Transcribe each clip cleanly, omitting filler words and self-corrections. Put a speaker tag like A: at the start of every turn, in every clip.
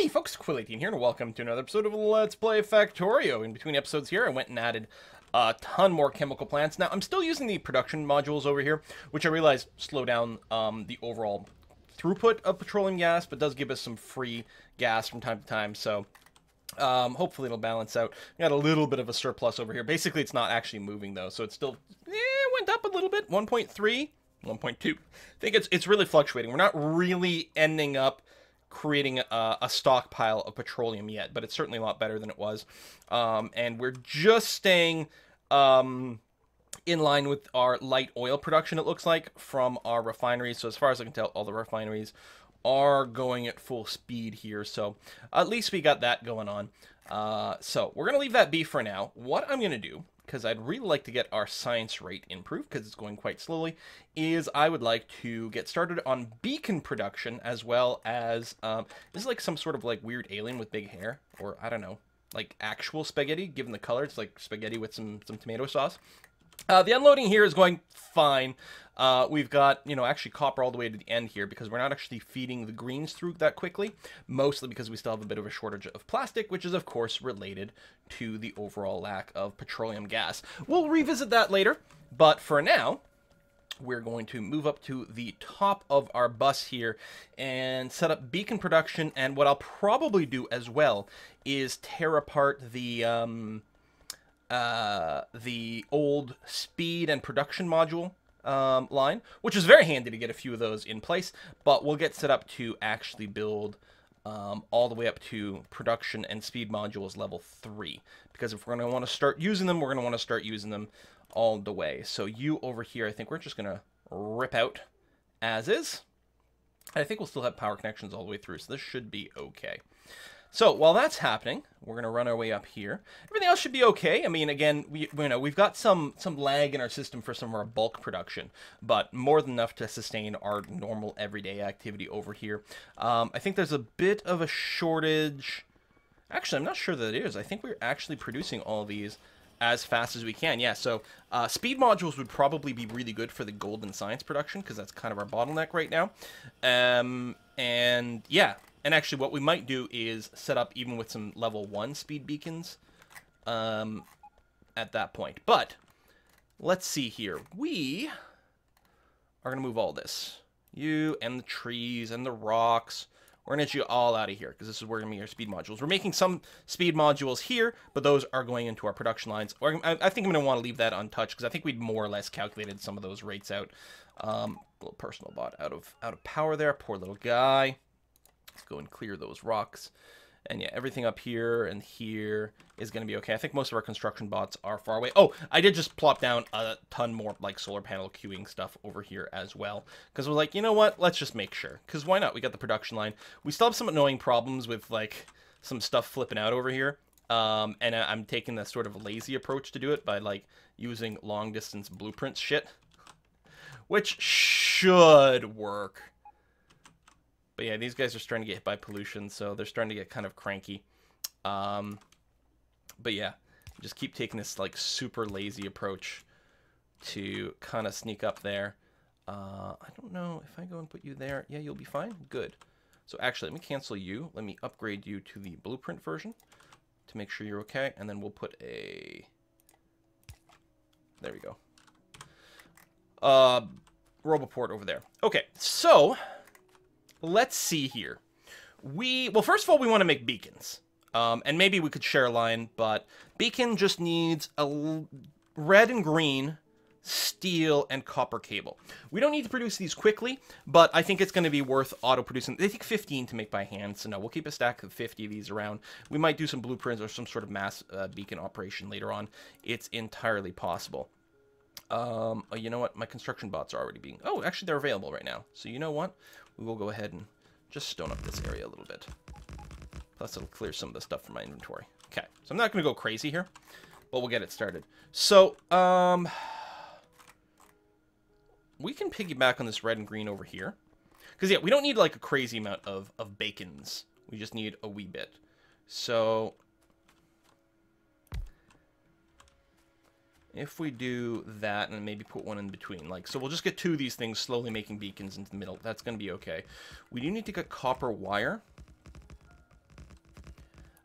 A: Howdy folks, Quill18 here, and welcome to another episode of Let's Play Factorio. In between episodes here, I went and added a ton more chemical plants. Now, I'm still using the production modules over here, which I realize slow down the overall throughput of petroleum gas, but does give us some free gas from time to time, so hopefully it'll balance out. Got a little bit of a surplus over here. Basically, it's not actually moving, though, so it's still went up a little bit, 1.3, 1.2. I think it's really fluctuating. We're not really ending up creating a stockpile of petroleum yet, but it's certainly a lot better than it was. And we're just staying in line with our light oil production, it looks like, from our refineries. So as far as I can tell, all the refineries are going at full speed here. So at least we got that going on. So we're going to leave that be for now. What I'm going to do, because I'd really like to get our science rate improved, because it's going quite slowly, is I would like to get started on beacon production, as well as, this is like some sort of like weird alien with big hair, or I don't know, like actual spaghetti, given the color. It's like spaghetti with some tomato sauce. The unloading here is going fine. We've got, actually copper all the way to the end here because we're not actually feeding the greens through that quickly, mostly because we still have a bit of a shortage of plastic, which is, of course, related to the overall lack of petroleum gas. We'll revisit that later, but for now, we're going to move up to the top of our bus here and set up beacon production, and what I'll probably do as well is tear apart the old speed and production module line, which is very handy to get a few of those in place, but we'll get set up to actually build all the way up to production and speed modules level 3, because if we're going to want to start using them, we're going to want to start using them all the way. So you over here, I think we're just going to rip out as is. I think we'll still have power connections all the way through, so this should be okay. So while that's happening, we're going to run our way up here. Everything else should be okay. I mean, again, we've got some lag in our system for some of our bulk production, but more than enough to sustain our normal everyday activity over here. I think there's a bit of a shortage. Actually, I'm not sure that it is. I think we're actually producing all these as fast as we can. Yeah, so speed modules would probably be really good for the gold and science production, because that's kind of our bottleneck right now. And yeah. And actually, what we might do is set up even with some level 1 speed beacons at that point. But let's see here. We are going to move all this. You and the trees and the rocks. We're going to get you all out of here, because this is where we're going to make our speed modules. We're making some speed modules here, but those are going into our production lines. I think I'm going to want to leave that untouched, because I think we'd more or less calculated some of those rates out. Little personal bot out of power there. Poor little guy. Let's go and clear those rocks. And yeah, everything up here and here is going to be okay. I think most of our construction bots are far away. Oh, I did just plop down a ton more like solar panel queuing stuff over here as well. Because we're like, you know what? Let's just make sure. Because why not? We got the production line. We still have some annoying problems with like some stuff flipping out over here. And I'm taking the sort of lazy approach to do it by like using long distance blueprints shit. Which should work. But yeah, these guys are starting to get hit by pollution, so they're starting to get kind of cranky. But yeah, just keep taking this like super lazy approach to kind of sneak up there. I don't know if I go and put you there. Yeah, you'll be fine. Good. So actually, let me cancel you. Let me upgrade you to the blueprint version to make sure you're okay. And then we'll put a... There we go. Roboport over there. Okay, so... Let's see here. Well, first of all, we want to make beacons. And maybe we could share a line, but beacon just needs a red and green steel and copper cable. We don't need to produce these quickly, but I think it's going to be worth auto-producing. They take 15 to make by hand, so no, we'll keep a stack of 50 of these around. We might do some blueprints or some sort of mass beacon operation later on. It's entirely possible. Oh, you know what? My construction bots are already being... Oh, actually, they're available right now. So you know what? We will go ahead and just stone up this area a little bit. Plus, it'll clear some of the stuff from my inventory. Okay, so I'm not going to go crazy here, but we'll get it started. So, we can piggyback on this red and green over here. Because, yeah, we don't need, like, a crazy amount of bacons. We just need a wee bit. So... if we do that and maybe put one in between, like, so we'll just get two of these things slowly making beacons into the middle. That's going to be okay. We do need to get copper wire.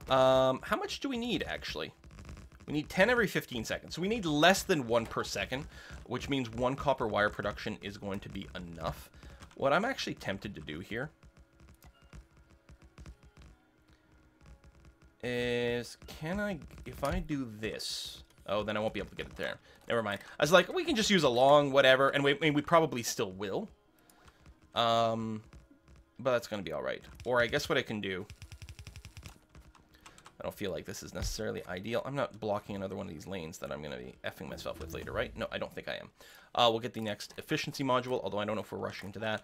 A: How much do we need, actually? We need 10 every 15 seconds. So we need less than 1 per second, which means 1 copper wire production is going to be enough. What I'm actually tempted to do here is, if I do this... Oh, then I won't be able to get it there. Never mind. I was like, we can just use a long whatever, and we probably still will. But that's going to be all right. Or I guess what I can do... I don't feel like this is necessarily ideal. I'm not blocking another one of these lanes that I'm going to be effing myself with later, right? No, I don't think I am. We'll get the next efficiency module, although I don't know if we're rushing to that.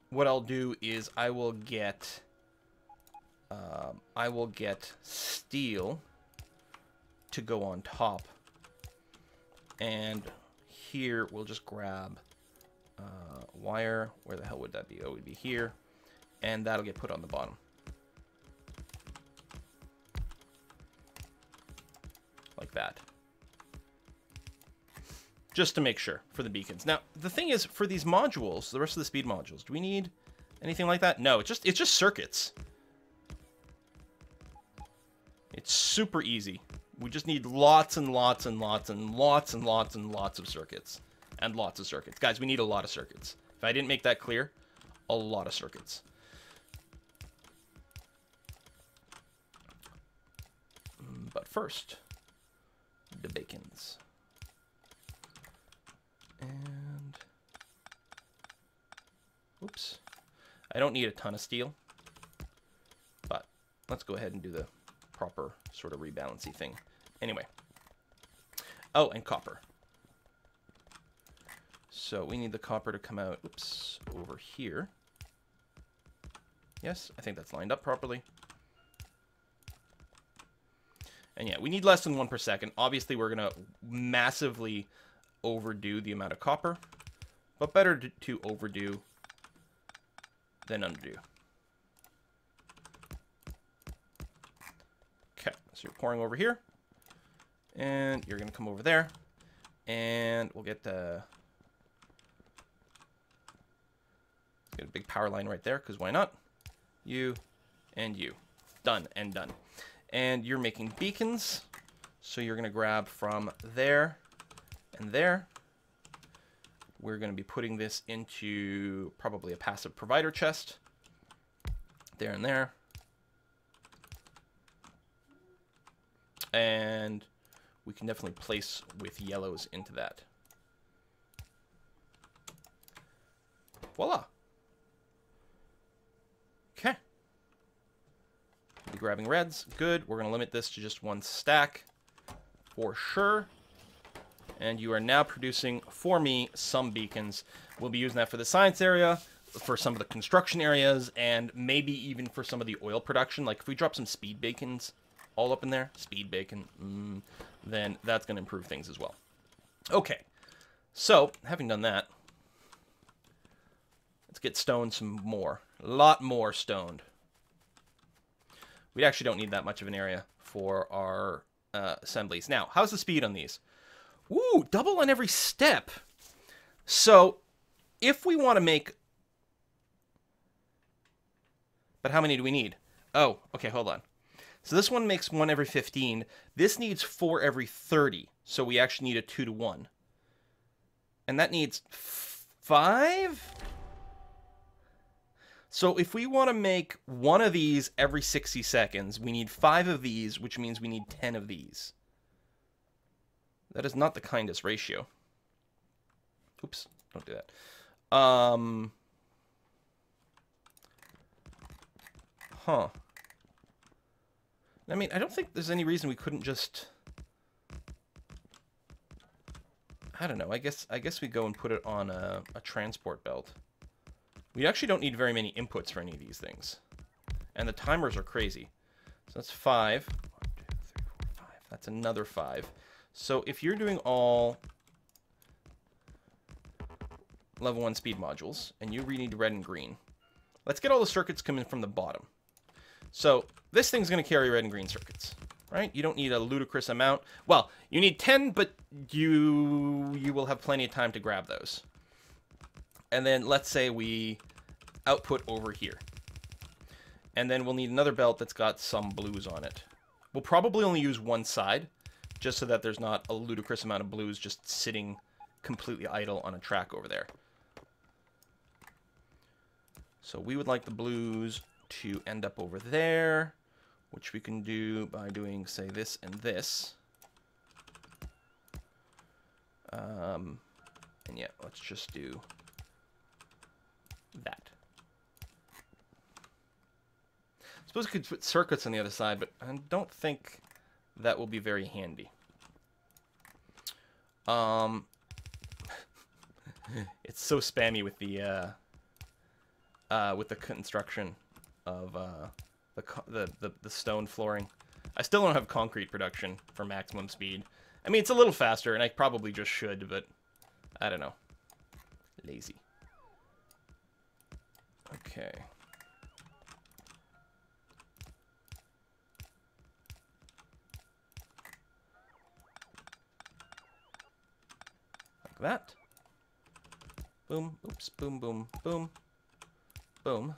A: What I'll do is I will get steel to go on top. And here we'll just grab wire. Where the hell would that be? Oh, it would be here. And that'll get put on the bottom. Like that. Just to make sure for the beacons. Now, the thing is, for these modules, the rest of the speed modules, do we need anything like that? No, it's just circuits. It's super easy. We just need lots and lots and lots and lots and lots and lots of circuits. And lots of circuits. Guys, we need a lot of circuits. If I didn't make that clear, a lot of circuits. But first, the bacons. And... oops. I don't need a ton of steel. But let's go ahead and do the proper sort of rebalancing thing. Anyway. Oh, and copper. So we need the copper to come out, oops, over here. Yes, I think that's lined up properly. And yeah, we need less than 1 per second. Obviously, we're going to massively overdo the amount of copper. But better to overdo than undo. Okay, so you're pouring over here. And you're going to come over there. And we'll get the... get a big power line right there, because why not? You and you. Done and done. And you're making beacons, so you're going to grab from there and there. We're going to be putting this into probably a passive provider chest. There and there. And we can definitely place with yellows into that. Voila. Okay. Be grabbing reds. Good. We're going to limit this to just 1 stack for sure. And you are now producing, for me, some beacons. We'll be using that for the science area, for some of the construction areas, and maybe even for some of the oil production. Like if we drop some speed bacons all up in there, speed bacon, then that's going to improve things as well. Okay. So, having done that, let's get stoned some more. A lot more stoned. We actually don't need that much of an area for our assemblies. Now, how's the speed on these? Ooh, double on every step. So, if we want to make... but how many do we need? Oh, okay, hold on. So this one makes 1 every 15. This needs 4 every 30. So we actually need a 2 to 1. And that needs 5? So if we want to make 1 of these every 60 seconds, we need 5 of these, which means we need 10 of these. That is not the kindest ratio. Oops, don't do that. Huh. I mean, I don't think there's any reason we couldn't just... I don't know. I guess we go and put it on a transport belt. We actually don't need very many inputs for any of these things. And the timers are crazy. So that's 5. 1, 2, 3, 4, 5. That's another 5. So if you're doing all level 1 speed modules, and you need red and green, let's get all the circuits coming from the bottom. So this thing's going to carry red and green circuits, right? You don't need a ludicrous amount. Well, you need 10, but you will have plenty of time to grab those. And then let's say we output over here. And then we'll need another belt that's got some blues on it. We'll probably only use one side, just so that there's not a ludicrous amount of blues just sitting completely idle on a track over there. So we would like the blues to end up over there, which we can do by doing, say, this and this. And yeah, let's just do that. I suppose we could put circuits on the other side, but I don't think that will be very handy. It's so spammy with the construction of the stone flooring. I still don't have concrete production for maximum speed. I mean, it's a little faster, and I probably just should, but I don't know. Lazy. Okay. Like that. Boom, oops, boom, boom, boom, boom.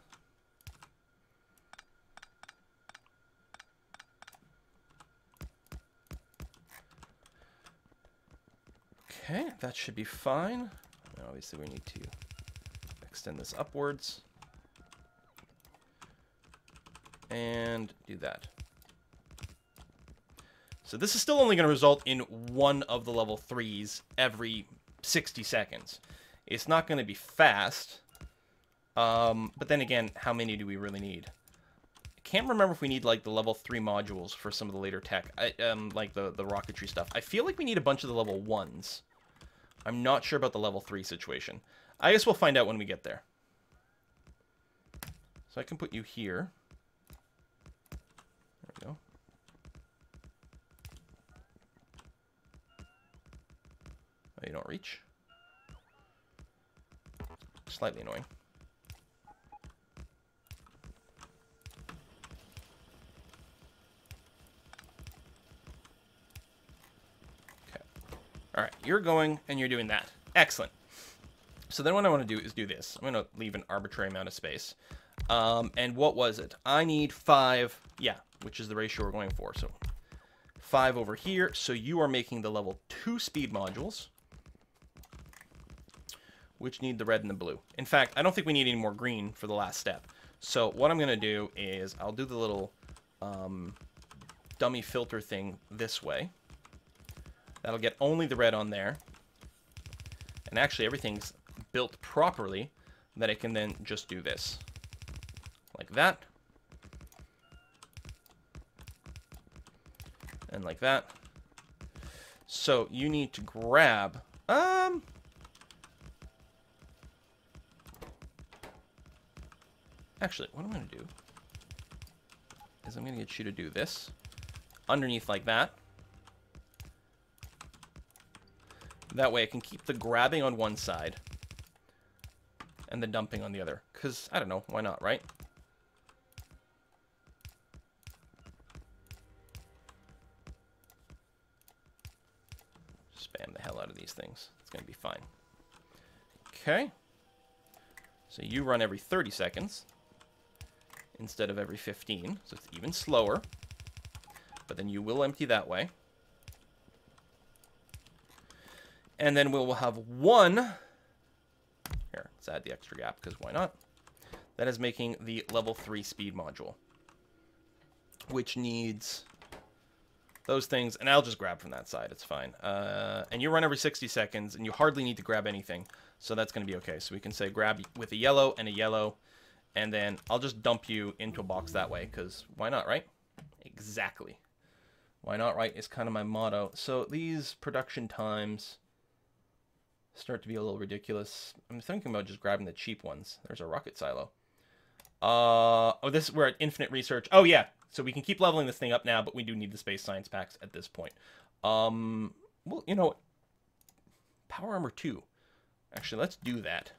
A: Okay, that should be fine. And obviously, we need to extend this upwards. And do that. So this is still only going to result in one of the level 3s every 60 seconds. It's not going to be fast. But then again, how many do we really need? I can't remember if we need, like, the level 3 modules for some of the later tech. Like the rocketry stuff. I feel like we need a bunch of the level 1s. I'm not sure about the level 3 situation. I guess we'll find out when we get there. So I can put you here. There we go. Oh, you don't reach. Slightly annoying. Okay. All right, you're going and you're doing that. Excellent. So then what I want to do is do this. I'm going to leave an arbitrary amount of space. And what was it? I need 5, yeah, which is the ratio we're going for. So 5 over here. So you are making the level 2 speed modules, which need the red and the blue. In fact, I don't think we need any more green for the last step. So what I'm going to do is I'll do the little dummy filter thing this way. That'll get only the red on there. And actually everything's built properly that I can then just do this. Like that. And like that. So you need to grab... Actually, what I'm going to do is I'm going to get you to do this underneath like that. That way I can keep the grabbing on one side and the dumping on the other. Because, I don't know, why not, right? Spam the hell out of these things. It's going to be fine. Okay. So you run every 30 seconds. Instead of every 15, so it's even slower. But then you will empty that way. And then we'll have one. Here, let's add the extra gap, because why not? That is making the level 3 speed module. Which needs those things, and I'll just grab from that side, it's fine. And you run every 60 seconds, and you hardly need to grab anything. So that's going to be okay. So we can say grab with a yellow and a yellow. And then I'll just dump you into a box that way, because why not, right? Exactly. Why not, right, is kind of my motto. So these production times start to be a little ridiculous. I'm thinking about just grabbing the cheap ones. There's a rocket silo. Oh, we're at infinite research. Oh, yeah. So we can keep leveling this thing up now, but we do need the space science packs at this point. Well, you know, power armor 2. Actually, let's do that.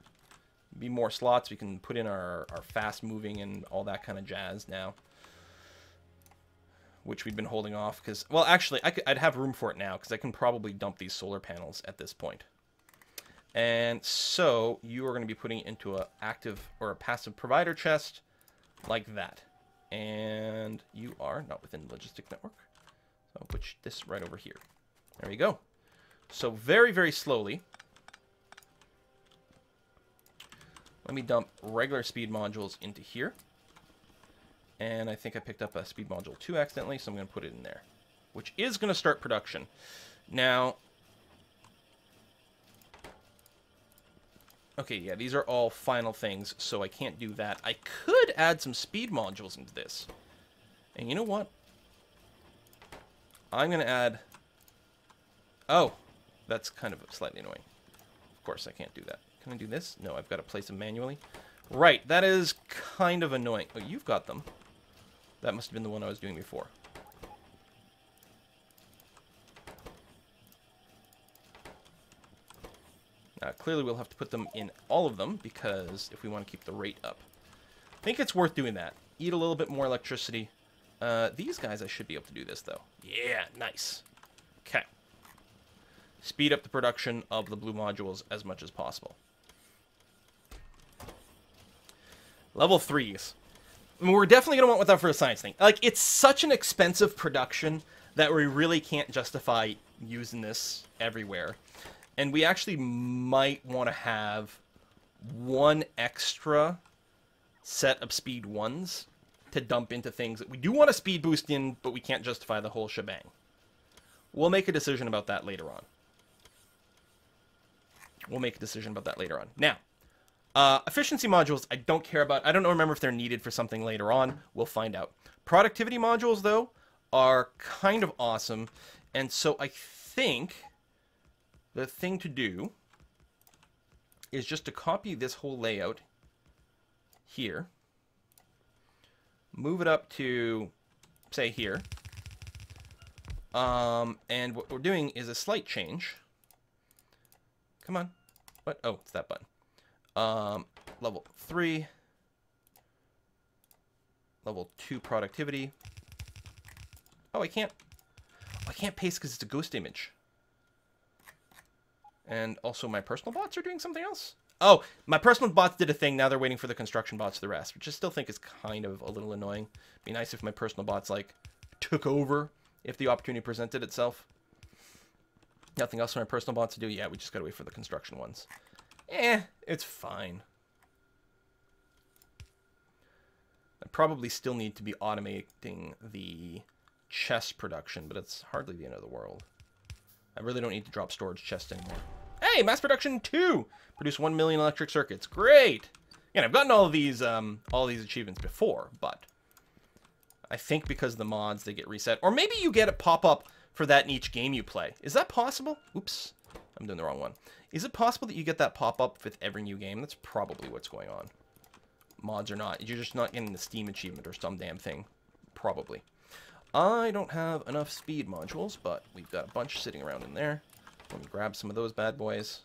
A: Be more slots. We can put in our fast moving and all that kind of jazz now, which we've been holding off because, well, actually I'd have room for it now because I can probably dump these solar panels at this point. And so you are going to be putting it into a active or a passive provider chest like that. And you are not within the logistic network. So I'll put this right over here. There we go. So very, very slowly. Let me dump regular speed modules into here. And I think I picked up a speed module 2 accidentally, so I'm going to put it in there. Which is going to start production. Now... Okay, yeah, these are all final things, so I can't do that. I could add some speed modules into this. And you know what? I'm going to add... Oh, that's kind of slightly annoying. Of course, I can't do that. Can I do this? No, I've got to place them manually. Right, that is kind of annoying. Oh, you've got them. That must have been the one I was doing before. Clearly, we'll have to put them in all of them, because if we want to keep the rate up. I think it's worth doing that. Eat a little bit more electricity. These guys, I should be able to do this, though. Yeah, nice. Okay. Speed up the production of the blue modules as much as possible. Level 3s. I mean, we're definitely going to want that for a science thing. Like, it's such an expensive production that we really can't justify using this everywhere. And we actually might want to have one extra set of speed 1s to dump into things that we do want a speed boost in, but we can't justify the whole shebang. We'll make a decision about that later on. Now, efficiency modules, I don't care about. I don't remember if they're needed for something later on. We'll find out. Productivity modules, though, are kind of awesome. And so I think the thing to do is just to copy this whole layout here. Move it up to, say, here. And what we're doing is a slight change. Come on. What? Oh, it's that button. Level 3. Level 2 productivity. Oh, I can't paste because it's a ghost image. And also my personal bots are doing something else? Oh, my personal bots did a thing. Now they're waiting for the construction bots to the rest, which I still think is kind of a little annoying. Be nice if my personal bots, like, took over if the opportunity presented itself. Nothing else for my personal bots to do? Yeah, we just gotta wait for the construction ones. It's fine. I probably still need to be automating the chest production, but it's hardly the end of the world. I really don't need to drop storage chests anymore. Hey, mass production 2! Produce 1 million electric circuits. Great! And I've gotten all these achievements before, but I think because of the mods, they get reset. Or maybe you get a pop-up for that in each game you play. Is that possible? Oops. I'm doing the wrong one. Is it possible that you get that pop-up with every new game? That's probably what's going on. Mods or not. You're just not getting the Steam achievement or some damn thing. Probably. I don't have enough speed modules, but we've got a bunch sitting around in there. Let me grab some of those bad boys.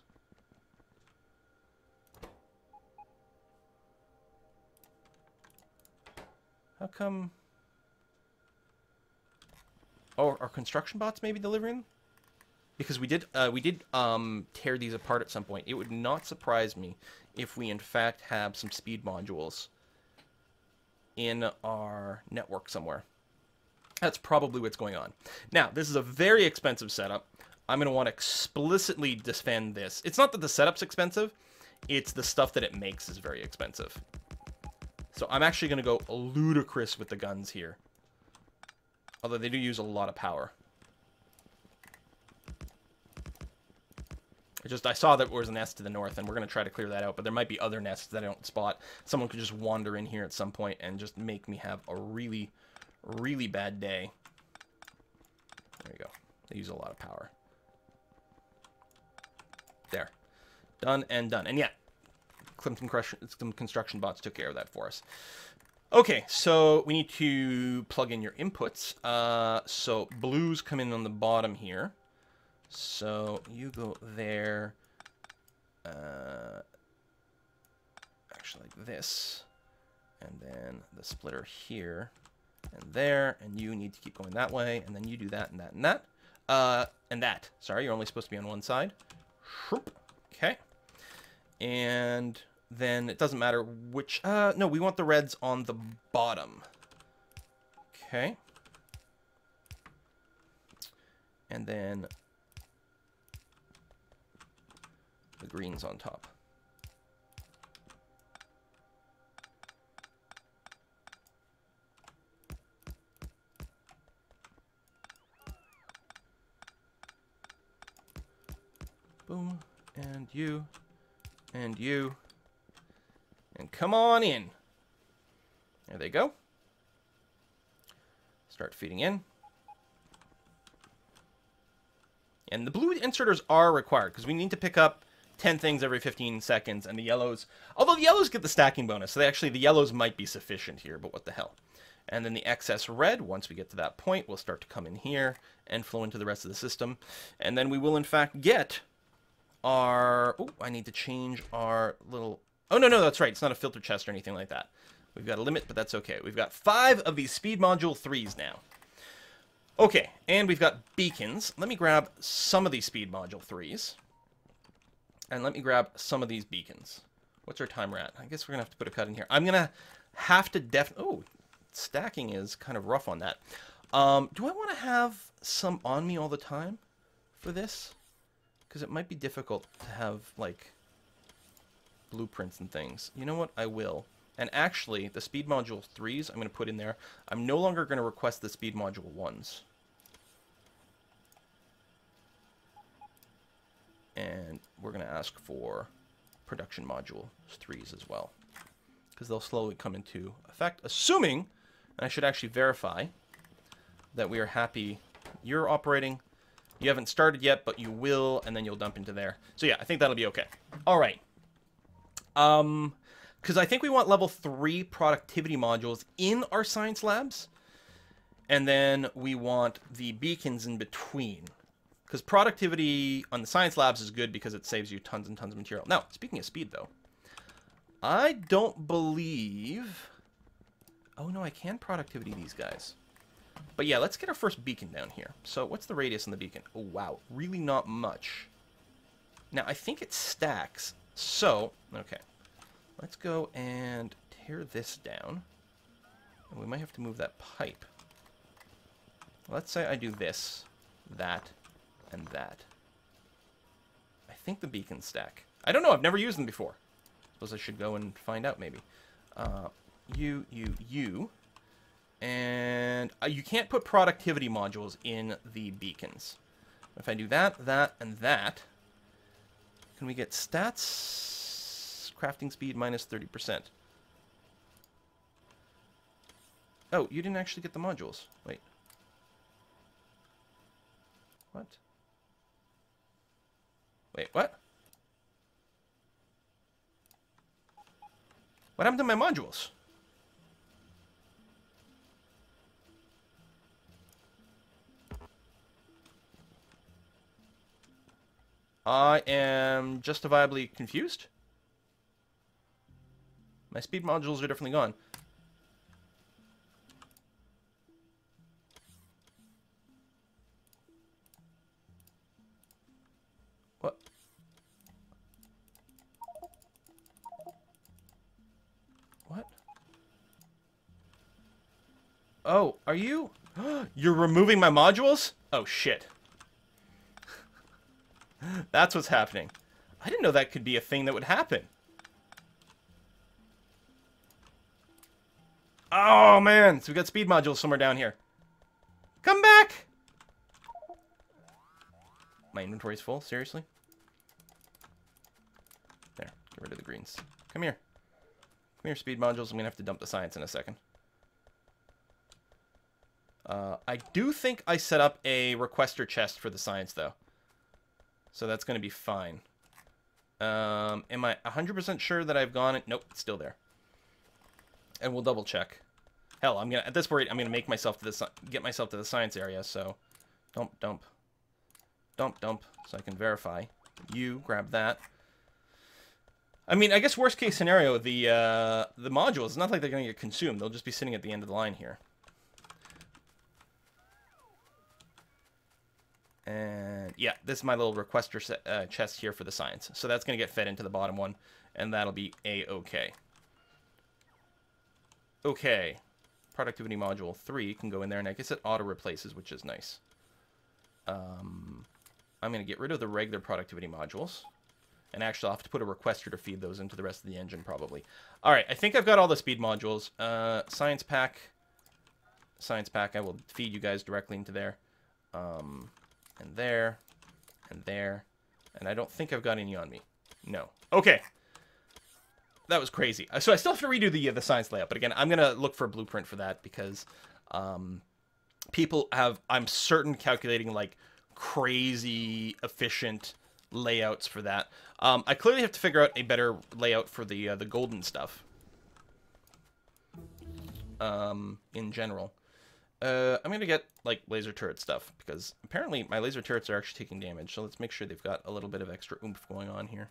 A: How come... Oh, are construction bots maybe delivering? Because we did tear these apart at some point. It would not surprise me if we in fact have some speed modules in our network somewhere. That's probably what's going on. Now, this is a very expensive setup. I'm going to want to explicitly defend this. It's not that the setup's expensive. It's the stuff that it makes is very expensive. So I'm actually going to go ludicrous with the guns here. Although they do use a lot of power. I saw that there was a nest to the north, and we're going to try to clear that out. But there might be other nests that I don't spot. Someone could just wander in here at some point and just make me have a really, really bad day. There you go. They use a lot of power. There. Done and done. And yeah, some construction bots took care of that for us. Okay, so we need to plug in your inputs. So blues come in on the bottom here. So you go there. Actually like this. And then the splitter here and there. And you need to keep going that way. And then you do that and that and that. And that. Sorry, you're only supposed to be on one side. Okay. And then it doesn't matter which... no, we want the reds on the bottom. Okay. And then the greens on top. Boom, and you, and you, and come on in. There they go. Start feeding in. And the blue inserters are required because we need to pick up 10 things every 15 seconds, and the yellows, although the yellows get the stacking bonus, so the yellows might be sufficient here, but what the hell. And then the excess red, once we get to that point, will start to come in here and flow into the rest of the system. And then we will, in fact, get our... Oh, I need to change our little... Oh, no, that's right. It's not a filter chest or anything like that. We've got a limit, but that's okay. We've got 5 of these speed module 3s now. Okay, and we've got beacons. Let me grab some of these speed module 3s. And let me grab some of these beacons. What's our timer at? I guess we're going to have to put a cut in here. I'm going to have to Oh, stacking is kind of rough on that. Do I want to have some on me all the time for this? Because it might be difficult to have, like, blueprints and things. You know what? I will. And actually, the speed module 3s I'm going to put in there. I'm no longer going to request the speed module 1s. And we're going to ask for production module 3s as well. Because they'll slowly come into effect, assuming, and I should actually verify, that we are happy. You're operating. You haven't started yet, but you will, and then you'll dump into there. So yeah, I think that'll be okay. All right. Because I think we want level 3 productivity modules in our science labs. And then we want the beacons in between. Because productivity on the science labs is good because it saves you tons and tons of material. Now, speaking of speed, though, I don't believe... Oh, no, I can productivity these guys. But yeah, let's get our first beacon down here. So what's the radius on the beacon? Oh, wow. Really not much. Now, I think it stacks. So, okay. Let's go and tear this down. And we might have to move that pipe. Let's say I do this, that, and that. I think the beacons stack. I don't know. I've never used them before. Suppose I should go and find out, maybe. You. And you can't put productivity modules in the beacons. If I do that, and that, can we get stats? Crafting speed minus 30%. Oh, you didn't actually get the modules. Wait. What? Wait, what? What happened to my modules? I am justifiably confused. My speed modules are definitely gone. What? What? Oh, are you? You're removing my modules? Oh, shit. That's what's happening. I didn't know that could be a thing that would happen. Oh, man. So we got speed modules somewhere down here. Come back! My inventory's full? Seriously? There. Get rid of the greens. Come here. Come here, speed modules. I'm going to have to dump the science in a second. I do think I set up a requester chest for the science, though. So that's going to be fine. Am I 100% sure that I've gone? Nope, it's still there. And we'll double check. Hell, I'm gonna at this point I'm gonna make myself to the get myself to the science area. So, dump, so I can verify. You grab that. I mean, I guess worst case scenario, the modules. It's not like they're gonna get consumed. They'll just be sitting at the end of the line here. And yeah, this is my little requester chest here for the science. So that's going to get fed into the bottom one, and that'll be A-okay. Okay. productivity module 3 can go in there, and I guess it auto replaces, which is nice. I'm going to get rid of the regular productivity modules. And actually, I'll have to put a requester to feed those into the rest of the engine, probably. All right, I think I've got all the speed modules. Science pack. Science pack, I will feed you guys directly into there. And there. And there. And I don't think I've got any on me. No. Okay. That was crazy. So I still have to redo the science layout. But again, I'm going to look for a blueprint for that because people have, I'm certain, calculating like crazy efficient layouts for that. I clearly have to figure out a better layout for the golden stuff. In general. I'm going to get, like, laser turret stuff, because apparently my laser turrets are actually taking damage, so let's make sure they've got a little bit of extra oomph going on here.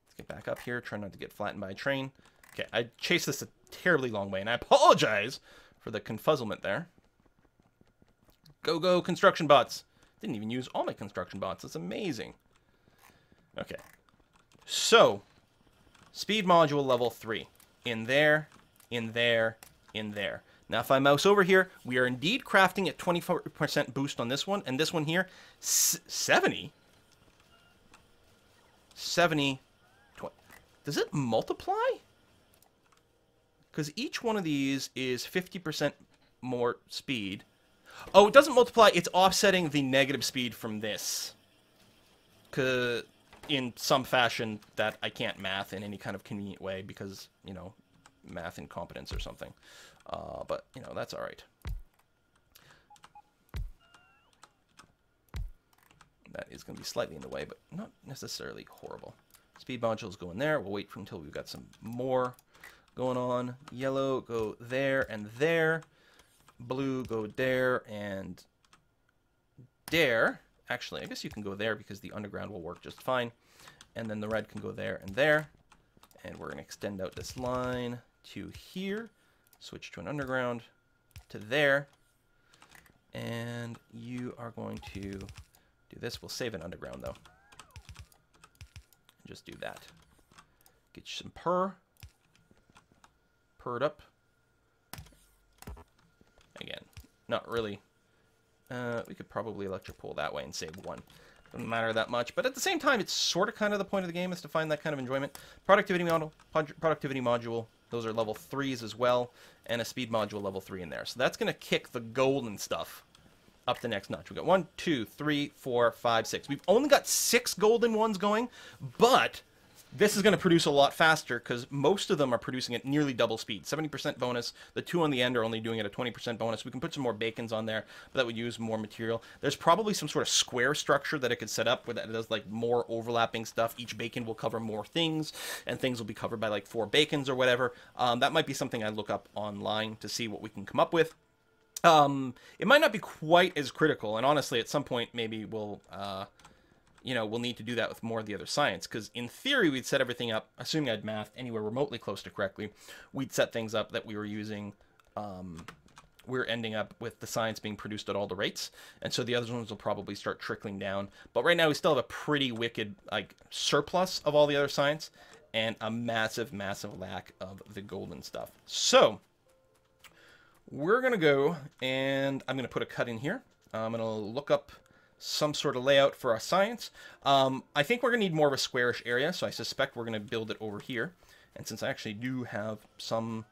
A: Let's get back up here, try not to get flattened by a train. Okay, I chased this a terribly long way, and I apologize for the confuzzlement there. Go, construction bots! Didn't even use all my construction bots, that's amazing. Okay, so, speed module level 3. In there, in there, in there. Now, if I mouse over here, we are indeed crafting at 24% boost on this one, and this one here, 70? 70, 20. Does it multiply? Because each one of these is 50% more speed. Oh, it doesn't multiply, it's offsetting the negative speed from this. In some fashion that I can't math in any kind of convenient way because, you know, math incompetence or something. But, you know, that's all right. That is going to be slightly in the way, but not necessarily horrible. Speed modules go in there. We'll wait until we've got some more going on. Yellow, go there and there. Blue, go there and there. Actually, I guess you can go there because the underground will work just fine. And then the red can go there and there. And we're going to extend out this line to here. Switch to an underground to there. And you are going to do this. We'll save an underground, though. Just do that. Get you some purr. Purr it up. Again, not really. We could probably electric pull that way and save one. Doesn't matter that much, but at the same time, it's sort of kind of the point of the game is to find that kind of enjoyment. Productivity module, those are level 3s as well, and a speed module level 3 in there. So that's going to kick the golden stuff up the next notch. We've got 1, 2, 3, 4, 5, 6. We've only got 6 golden ones going, but this is going to produce a lot faster because most of them are producing at nearly double speed. 70% bonus. The 2 on the end are only doing it at 20% bonus. We can put some more bacons on there, but that would use more material. There's probably some sort of square structure that it could set up where that does like more overlapping stuff. Each bacon will cover more things, and things will be covered by like 4 bacons or whatever. That might be something I look up online to see what we can come up with. It might not be quite as critical, and honestly, at some point, maybe we'll we'll need to do that with more of the other science, because in theory, we'd set everything up, assuming I'd mathed anywhere remotely close to correctly, we'd set things up that we were using, we're ending up with the science being produced at all the rates, and so the other ones will probably start trickling down. But right now, we still have a pretty wicked, like, surplus of all the other science, and a massive, massive lack of the golden stuff. So, we're going to go, and I'm going to put a cut in here. I'm going to look up some sort of layout for our science. I think we're going to need more of a squarish area, so I suspect we're going to build it over here. And since I actually do have some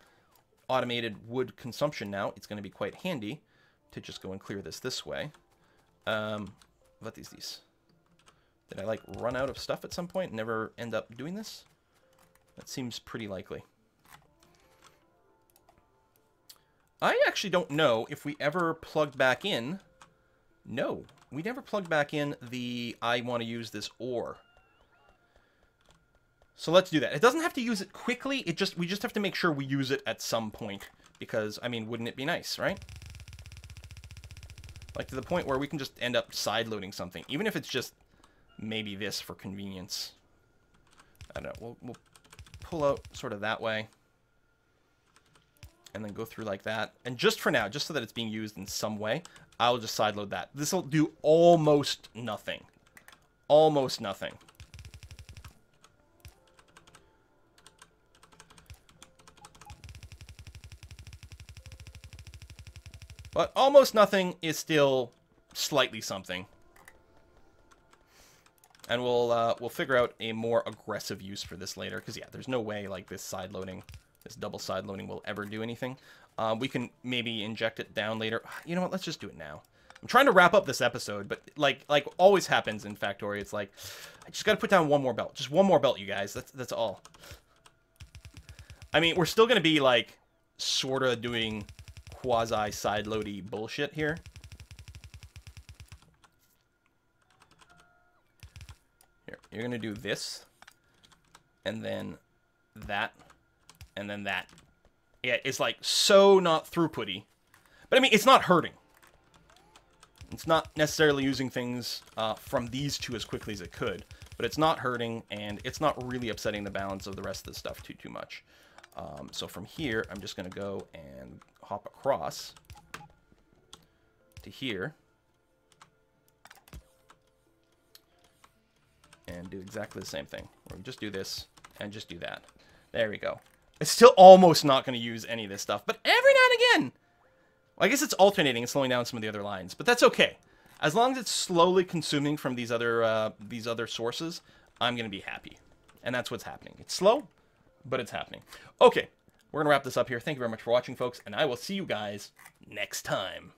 A: automated wood consumption now, it's going to be quite handy to just go and clear this way. What is these? Did I, like, run out of stuff at some point and never end up doing this? That seems pretty likely. I actually don't know if we ever plugged back in. No, we never plugged back in the I want to use this ore. So let's do that. It doesn't have to use it quickly. We just have to make sure we use it at some point. Because, I mean, wouldn't it be nice, right? Like, to the point where we can just end up sideloading something. Even if it's just maybe this for convenience. I don't know. We'll pull out sort of that way. And then go through like that. And just for now, just so that it's being used in some way, I'll just sideload that. This will do almost nothing. Almost nothing. But almost nothing is still slightly something. And we'll figure out a more aggressive use for this later. Because, yeah, there's no way, like, this side loading, this double side loading will ever do anything. We can maybe inject it down later. You know what? Let's just do it now. I'm trying to wrap up this episode, but like always happens in Factorio, it's like, I just got to put down one more belt. Just one more belt, you guys. That's all. I mean, we're still going to be, like, sort of doing quasi-side-loady bullshit here. Here, you're going to do this, and then that, and then that. Yeah, it's, like, so not throughputty. But, I mean, it's not hurting. It's not necessarily using things from these two as quickly as it could, but it's not hurting, and it's not really upsetting the balance of the rest of the stuff too much. So from here, I'm just going to go and hop across to here and do exactly the same thing. Where we just do this and just do that. There we go. It's still almost not going to use any of this stuff, but every now and again, well, I guess it's alternating and slowing down some of the other lines, but that's okay. As long as it's slowly consuming from these other sources, I'm going to be happy. And that's what's happening. It's slow, but it's happening. Okay, we're going to wrap this up here. Thank you very much for watching, folks, and I will see you guys next time.